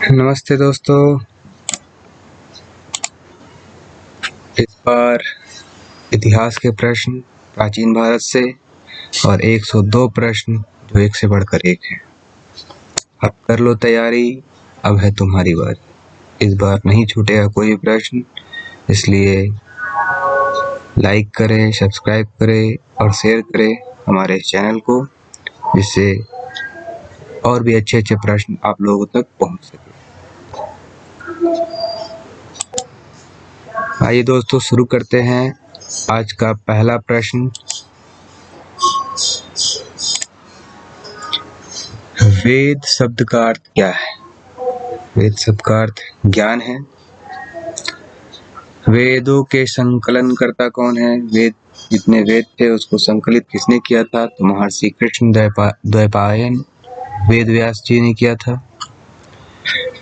नमस्ते दोस्तों। इस बार इतिहास के प्रश्न प्राचीन भारत से और 102 प्रश्न जो एक से बढ़कर एक हैं। अब कर लो तैयारी, अब है तुम्हारी बारी। इस बार नहीं छूटेगा कोई प्रश्न, इसलिए लाइक करें, सब्सक्राइब करें और शेयर करें हमारे इस चैनल को, जिससे और भी अच्छे अच्छे प्रश्न आप लोगों तक पहुंच सके। आइए दोस्तों, शुरू करते हैं आज का पहला प्रश्न। वेद शब्द का अर्थ क्या है? वेद शब्द का अर्थ ज्ञान है। वेदों के संकलनकर्ता कौन है? जितने वेद थे उसको संकलित किसने किया था? तो महर्षि कृष्ण द्वैपायन वेद व्यास जी ने किया था।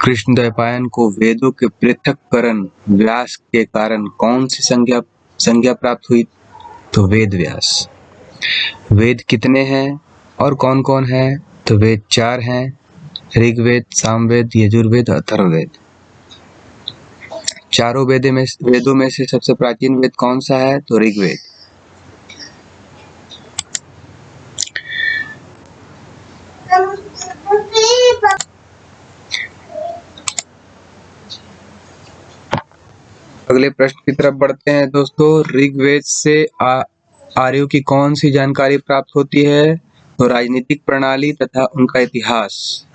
कृष्ण द्वैपायन को वेदों के पृथक्करण व्यास के कारण कौन सी संज्ञा प्राप्त हुई? तो वेद व्यास। वेद कितने हैं और कौन कौन है? तो वेद 4 हैं: ऋग्वेद, सामवेद, यजुर्वेद, अथर्ववेद। चारों वेदों में से सबसे प्राचीन वेद कौन सा है? तो ऋग्वेद। अगले प्रश्न की तरफ बढ़ते हैं दोस्तों। ऋग्वेद से आर्यों की कौन सी जानकारी प्राप्त होती है? तो राजनीतिक प्रणाली तथा उनका इतिहास,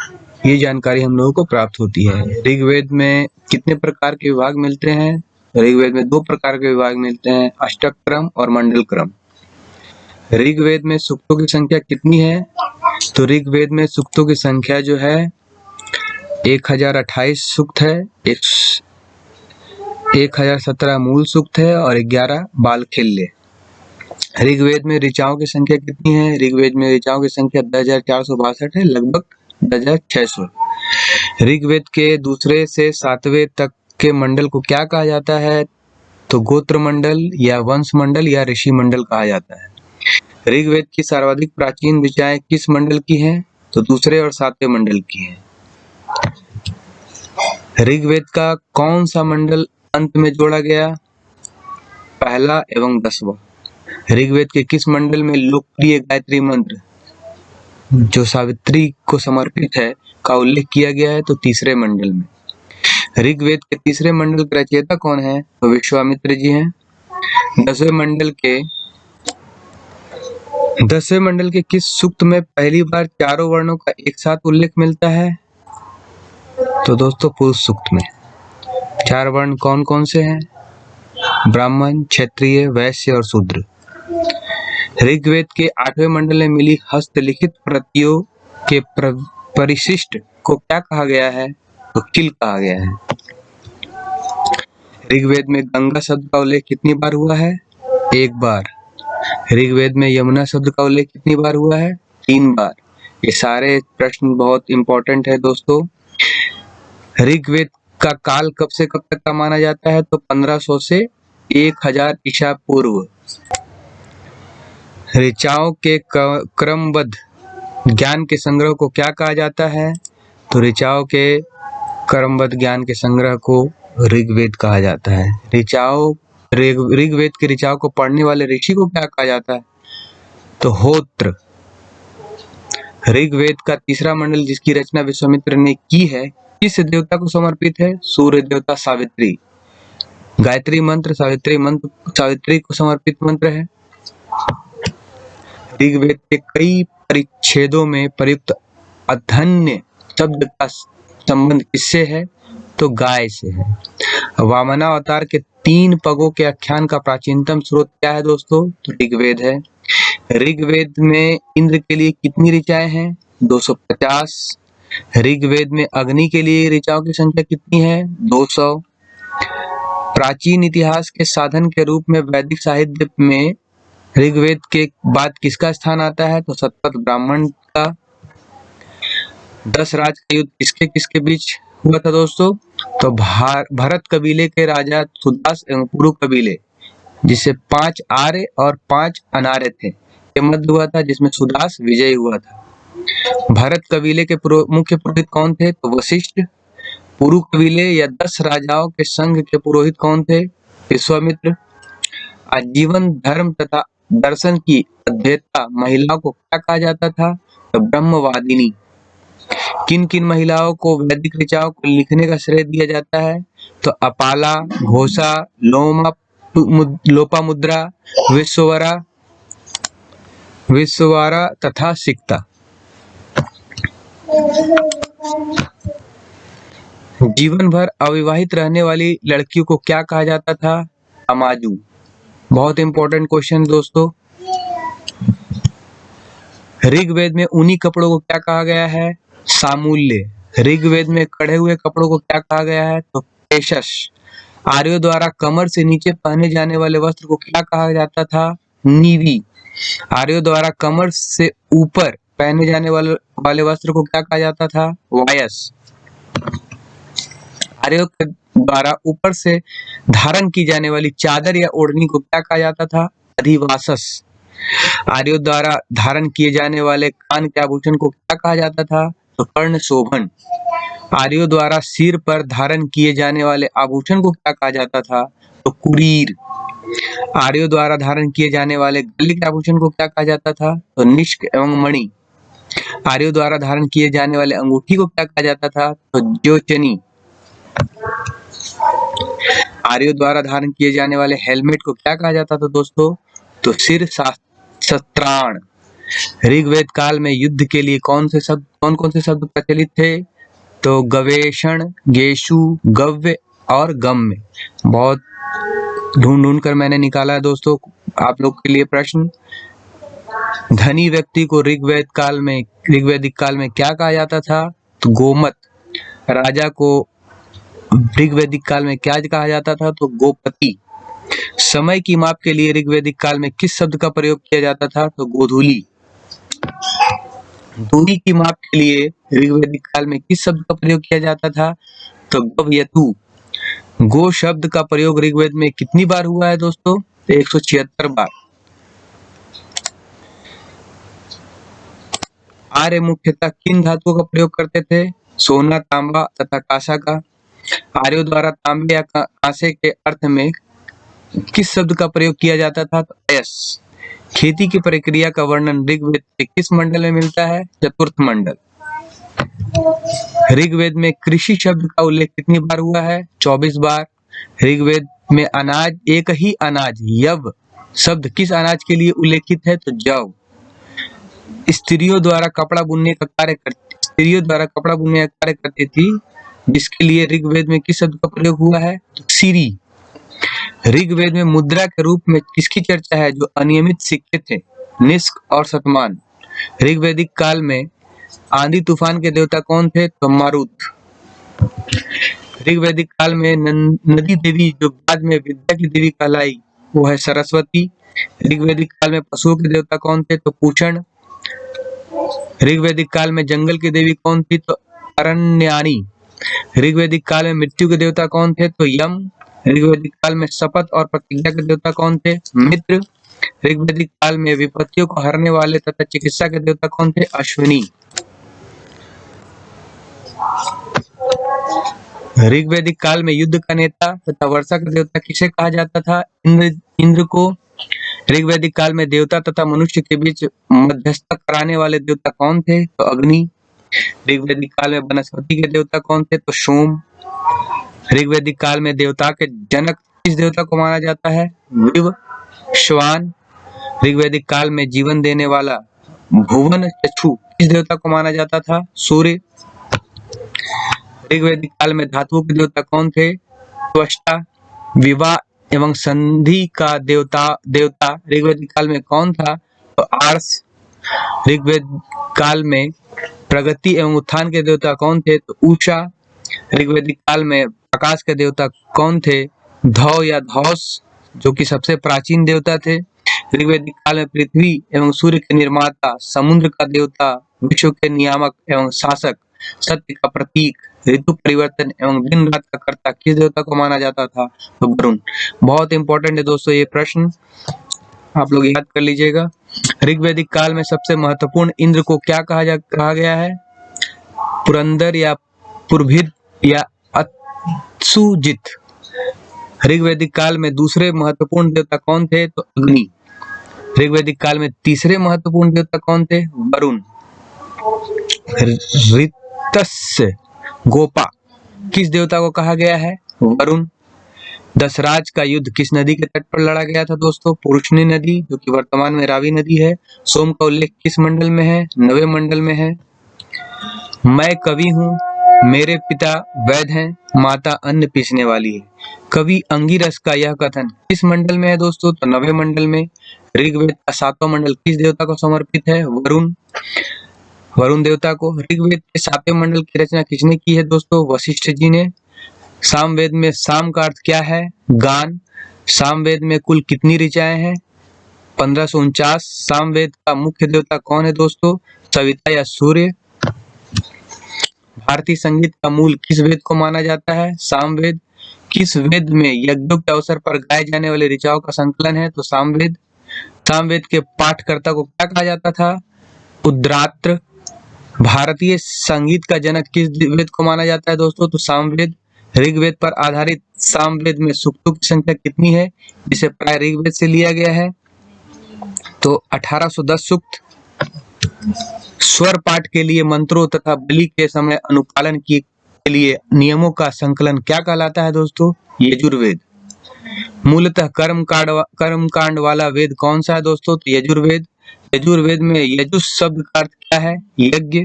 ये जानकारी हम लोगों को प्राप्त होती है। ऋग्वेद में कितने प्रकार के विभाग मिलते हैं? ऋग्वेद में 2 प्रकार के विभाग मिलते हैं, अष्टक क्रम और मंडल क्रम। ऋग्वेद में सूक्तों की संख्या कितनी है? तो ऋग्वेद में सूक्तों की संख्या जो है 1028 सूक्त है, 1017 मूल सूक्त है और 11 बालखिल्य। ऋग्वेद में ऋचाओं की संख्या कितनी है? ऋग्वेद में ऋचाओं की संख्या 10,462 है, लगभग 10,600। ऋग्वेद के दूसरे से 7वें तक के मंडल को क्या कहा जाता है? तो गोत्र मंडल या वंश मंडल या ऋषि मंडल कहा जाता है। ऋग्वेद की सर्वाधिक प्राचीन ऋचाएं किस मंडल की हैं? तो दूसरे और 7वें मंडल की हैं। ऋग्वेद का कौन सा मंडल अंत में जोड़ा गया? पहला एवं 10वां। ऋग्वेद के किस मंडल में लोकप्रिय गायत्री मंत्र जो सावित्री को समर्पित है का उल्लेख किया गया है? तो तीसरे मंडल में। ऋग्वेद के तीसरे मंडल के रचयिता कौन है? तो विश्वामित्र जी हैं। 10वें मंडल के किस सूक्त में पहली बार चारों वर्णों का एक साथ उल्लेख मिलता है? तो दोस्तों पुरुष सूक्त में। 4 वर्ण कौन कौन से हैं? ब्राह्मण, क्षत्रिय, वैश्य और शूद्र। ऋग्वेद के 8वें मंडल में मिली हस्तलिखित प्रतियों के परिशिष्ट को क्या कहा गया है? तो किल कहा गया है। ऋग्वेद में गंगा शब्द का उल्लेख कितनी बार हुआ है? 1 बार। ऋग्वेद में यमुना शब्द का उल्लेख कितनी बार हुआ है? 3 बार। ये सारे प्रश्न बहुत इंपॉर्टेंट है दोस्तों। ऋग्वेद का काल कब से कब तक का माना जाता है? तो 1500 से 1000 ईसा पूर्व। ऋचाओं के क्रमबद्ध ज्ञान के संग्रह को क्या कहा जाता है? तो ऋचाओं के क्रमबद्ध ज्ञान के संग्रह को ऋग्वेद कहा जाता है। ऋग्वेद के ऋचाओं को पढ़ने वाले ऋषि को क्या कहा जाता है? तो होत्र। ऋग्वेद का तीसरा मंडल जिसकी रचना विश्वामित्र ने की है किस देवता को समर्पित है? सूर्य देवता सावित्री। गायत्री मंत्र सावित्री को समर्पित मंत्र है। ऋग्वेद के कई परिच्छेदों में प्रयुक्त अधन्य शब्द का संबंध किससे है? तो गाय से है। वामनावतार के 3 पगों के आख्यान का प्राचीनतम स्रोत क्या है दोस्तों? तो ऋग्वेद है। ऋग्वेद में इंद्र के लिए कितनी ऋचाएं हैं? 250। ऋग्वेद में अग्नि के लिए ऋचाओं की संख्या कितनी है? 200। प्राचीन इतिहास के साधन के रूप में वैदिक साहित्य में ऋग्वेद के बाद किसका स्थान आता है? तो शतपथ ब्राह्मण का। 10 राज का युद्ध किसके किसके बीच हुआ था दोस्तों? तो भरत कबीले के राजा सुदास एवं पुरु कबीले, जिसे 5 आर्य और 5 अनार्य थे, के मध्य हुआ था, जिसमें सुदास विजयी हुआ था। भरत कबीले के मुख्य पुरोहित कौन थे? तो वशिष्ठ। पुरु कबीले या 10 राजाओं के संघ के पुरोहित कौन थे? विश्वामित्र। आजीवन धर्म तथा दर्शन की अध्येता महिलाओं को क्या कहा जाता था? तो ब्रह्मवादिनी। किन किन महिलाओं को वैदिक ऋचाओं को लिखने का श्रेय दिया जाता है? तो अपाला, घोषा, लोपामुद्रा, विश्ववारा तथा सिक्ता। जीवन भर अविवाहित रहने वाली लड़कियों को क्या कहा जाता था? अमाजू। बहुत इंपॉर्टेंट क्वेश्चन दोस्तों। ऋग्वेद में ऊनी कपड़ों को क्या कहा गया है? सामूल्य। ऋग्वेद में कढ़े हुए कपड़ों को क्या कहा गया है? तो पेशस। आर्यों द्वारा कमर से नीचे पहने जाने वाले वस्त्र को क्या कहा जाता था? नीवी। आर्यों द्वारा कमर से ऊपर पहने जाने वाले वस्त्र को क्या कहा जाता था? वायस। आर्यों के द्वारा ऊपर से धारण की जाने वाली चादर या ओढ़नी को क्या कहा जाता था? अधिवासस। आर्यों द्वारा धारण किए जाने वाले कान के आभूषण को क्या कहा जाता था? तो कर्ण शोभन। आर्यों द्वारा सिर पर धारण किए जाने वाले आभूषण को क्या कहा जाता था? तो कुरीर। आर्यों द्वारा धारण किए जाने वाले गले के आभूषण को क्या कहा जाता था? तो निष्क एवं मणि। आर्यों द्वारा धारण किए जाने वाले अंगूठी को क्या कहा जाता था? तो ज्योचनी। आर्यों द्वारा धारण किए जाने वाले हेलमेट को क्या कहा जाता था दोस्तों? तो सिर शस्त्राण। ऋग्वेद काल में युद्ध के लिए कौन कौन से शब्द प्रचलित थे? तो गवेषण, गेशु, गव्य और गम्य। बहुत ढूंढ कर मैंने निकाला है दोस्तों आप लोग के लिए प्रश्न। धनी व्यक्ति को ऋग्वेदिक काल में क्या कहा जाता था? तो गोमत। राजा को ऋग्वेदिक काल में क्या कहा जाता था? तो गोपति। समय की माप के लिए ऋग्वेदिक काल में किस शब्द का प्रयोग किया जाता था? तो गोधूली। दूरी की माप के लिए ऋग्वेदिक काल में किस शब्द का प्रयोग किया जाता था? तो गव्यतु। गो शब्द का प्रयोग ऋग्वेद में कितनी बार हुआ है दोस्तों? 176 बार। आर्य मुख्यतः किन धातुओं का प्रयोग करते थे? सोना, तांबा तथा कांसा का। आर्यों द्वारा तांबे या कांसे के अर्थ में किस शब्द का प्रयोग किया जाता था? तो अयस। खेती की प्रक्रिया का वर्णन ऋग्वेद के किस मंडल में मिलता है? चतुर्थ मंडल। ऋग्वेद में कृषि शब्द का उल्लेख कितनी बार हुआ है? 24 बार। ऋग्वेद में अनाज, एक ही अनाज यव शब्द किस अनाज के लिए उल्लेखित है? तो जव। स्त्रियों द्वारा कपड़ा बुनने का कार्य करती थी, जिसके लिए ऋग्वेद में किस शब्द का प्रयोग हुआ है? तो सिरी। ऋग्वेद में मुद्रा के रूप में किसकी चर्चा है? जो अनियमित सिक्के थे, निष्क और शतमान। ऋग्वेदिक काल में आंधी तूफान के देवता कौन थे? तो मारुत। ऋग्वेदिक काल में नदी देवी जो बाद में विद्या की देवी कहलाई वो है सरस्वती। ऋग्वेदिक काल में पशुओं के देवता कौन थे? तो पूषण। ऋग्वेदिक काल में जंगल की देवी कौन थी? तो अरण्यानी। ऋग्वेदिक काल में मृत्यु के देवता कौन थे? तो यम। ऋग्वेदिक काल में शपथ और प्रतिज्ञा के देवता कौन थे? मित्र। ऋग्वेदिक काल में विपत्तियों को हरने वाले तथा चिकित्सा के देवता कौन थे? अश्विनी। ऋग्वेदिक काल में युद्ध का नेता तथा वर्षा का देवता किसे कहा जाता था? इंद्र को। ऋग्वेदिक काल में देवता तथा मनुष्य के बीच मध्यस्थता कराने वाले देवता कौन थे? तो अग्नि। ऋग्वेदिक काल में वनस्पति के देवता कौन थे? तो सोम। ऋग्वेदिक काल में देवता के जनक किस देवता को माना जाता है? विव श्वान। ऋग्वेदिक काल में जीवन देने वाला भुवन चक्षु किस देवता को माना जाता था? सूर्य। ऋग्वेदिक काल में धातुओं के देवता कौन थे? त्वष्टा। विवाह एवं संधि का देवता ऋग्वेदिक काल में कौन था? तो आर्स। ऋग्वेद काल में प्रगति एवं उत्थान के देवता कौन थे? तो उषा। ऋग्वेदिक काल में प्रकाश के देवता कौन थे? धौ या धौस, जो कि सबसे प्राचीन देवता थे। ऋग्वेदिक काल में पृथ्वी एवं सूर्य के निर्माता, समुद्र का देवता, विश्व के नियामक एवं शासक, सत्य का प्रतीक, ऋतु परिवर्तन एवं दिन रात का कर्ता किस देवता को माना जाता था? तो वरुण। बहुत इंपॉर्टेंट है दोस्तों ये प्रश्न, आप लोग याद कर लीजिएगा। ऋग्वेदिक काल में सबसे महत्वपूर्ण इंद्र को क्या कहा गया है? पुरंदर या पुरभिद या विसुजित। ऋग्वैदिक काल में दूसरे महत्वपूर्ण देवता कौन थे? तो अग्नि। ऋग्वैदिक काल में तीसरे महत्वपूर्ण देवता कौन थे? वरुण। ऋतस्य गोपा किस देवता को कहा गया है? वरुण। दशराज का युद्ध किस नदी के तट पर लड़ा गया था दोस्तों? पुरुषनी नदी, जो कि वर्तमान में रावी नदी है। सोम का उल्लेख किस मंडल में है? 9वें मंडल में है। मैं कवि हूँ, मेरे पिता वैद्य हैं, माता अन्न पीसने वाली है। कवि अंगिरस का यह कथन किस मंडल में है दोस्तों? तो 9वें मंडल में। ऋग्वेद का 7वां मंडल किस देवता को समर्पित है? वरुण। वरुण देवता को। ऋग्वेद के 7वें मंडल की रचना किसने की है दोस्तों? वशिष्ठ जी ने। सामवेद में साम का अर्थ क्या है? गान। सामवेद में कुल कितनी ऋचाएं हैं? 1549। सामवेद का मुख्य देवता कौन है दोस्तों? सविता या सूर्य। भारतीय संगीत का मूल किस वेद को माना जाता है? सामवेद। किस वेद में यज्ञों के अवसर पर गाए जाने वाले ऋचाओं का संकलन है? तो सामवेद। सामवेद के पाठकर्ता को क्या कहा जाता था? उद्रात्र। भारतीय संगीत का जनक किस वेद को माना जाता है दोस्तों? तो सामवेद। ऋग्वेद पर आधारित सामवेद में सूक्तों की संख्या कितनी है, जिसे प्राय ऋग्वेद से लिया गया है? तो 1810 सूक्त। स्वर पाठ के लिए मंत्रों तथा बलि के समय अनुपालन के लिए नियमों का संकलन क्या कहलाता है दोस्तों? यजुर्वेद। मूलतः कर्मकांड वाला वेद कौन सा है दोस्तों? तो यजुर्वेद। यजुर्वेद में यजुस शब्द का अर्थ क्या है? यज्ञ।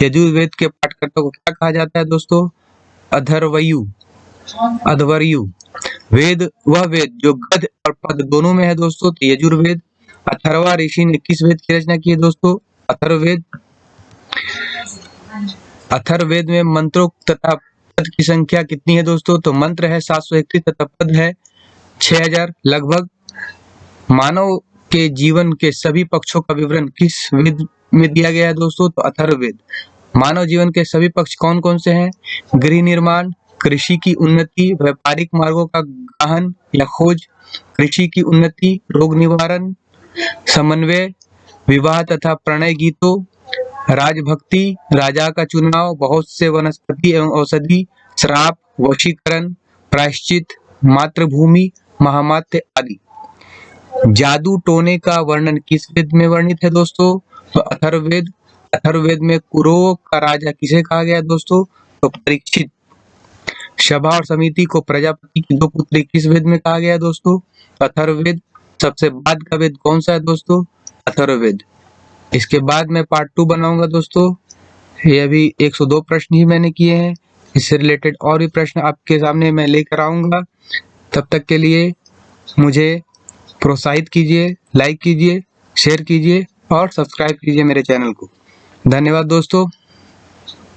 यजुर्वेद के पाठकर्ता को क्या कहा जाता है दोस्तों? अधर्वयु। अध्वर्यु। वेद वह वेद जो गद्य और पद दोनों में है दोस्तों, तो यजुर्वेद। अथर्वा ऋषि ने किस वेद की रचना की है दोस्तों? अथर्ववेद। अथर्ववेद में मंत्रों तथा पद की संख्या कितनी है दोस्तों? तो मंत्र है 731 तथा पद है 6000 लगभग। मानव के जीवन के सभी पक्षों का विवरण किस वेद में दिया गया है दोस्तों? तो अथर्ववेद। मानव जीवन के सभी पक्ष कौन कौन से हैं? गृह निर्माण, कृषि की उन्नति, व्यापारिक मार्गों का गहन या खोज, कृषि की उन्नति, रोग निवारण, समन्वय, विवाह तथा प्रणय गीतों, राजभक्ति, राजा का चुनाव, बहुत से वनस्पति एवं औषधि, श्राप, वशीकरण, प्रायश्चित, मातृभूमि, महामात्य आदि। जादू टोने का वर्णन किस वेद में वर्णित है दोस्तों? तो अथर्ववेद। अथर्ववेद में कुरु का राजा किसे कहा गया दोस्तों? तो परीक्षित। सभा और समिति को प्रजापति की 2 पुत्री किस वेद में कहा गया दोस्तों? अथर्ववेद। सबसे बाद का वेद कौन सा है दोस्तों? अथर्ववेद। इसके बाद मैं पार्ट 2 बनाऊंगा दोस्तों। ये अभी 102 प्रश्न ही मैंने किए हैं, इससे रिलेटेड और भी प्रश्न आपके सामने मैं लेकर आऊंगा। तब तक के लिए मुझे प्रोत्साहित कीजिए, लाइक कीजिए, शेयर कीजिए और सब्सक्राइब कीजिए मेरे चैनल को। धन्यवाद दोस्तों।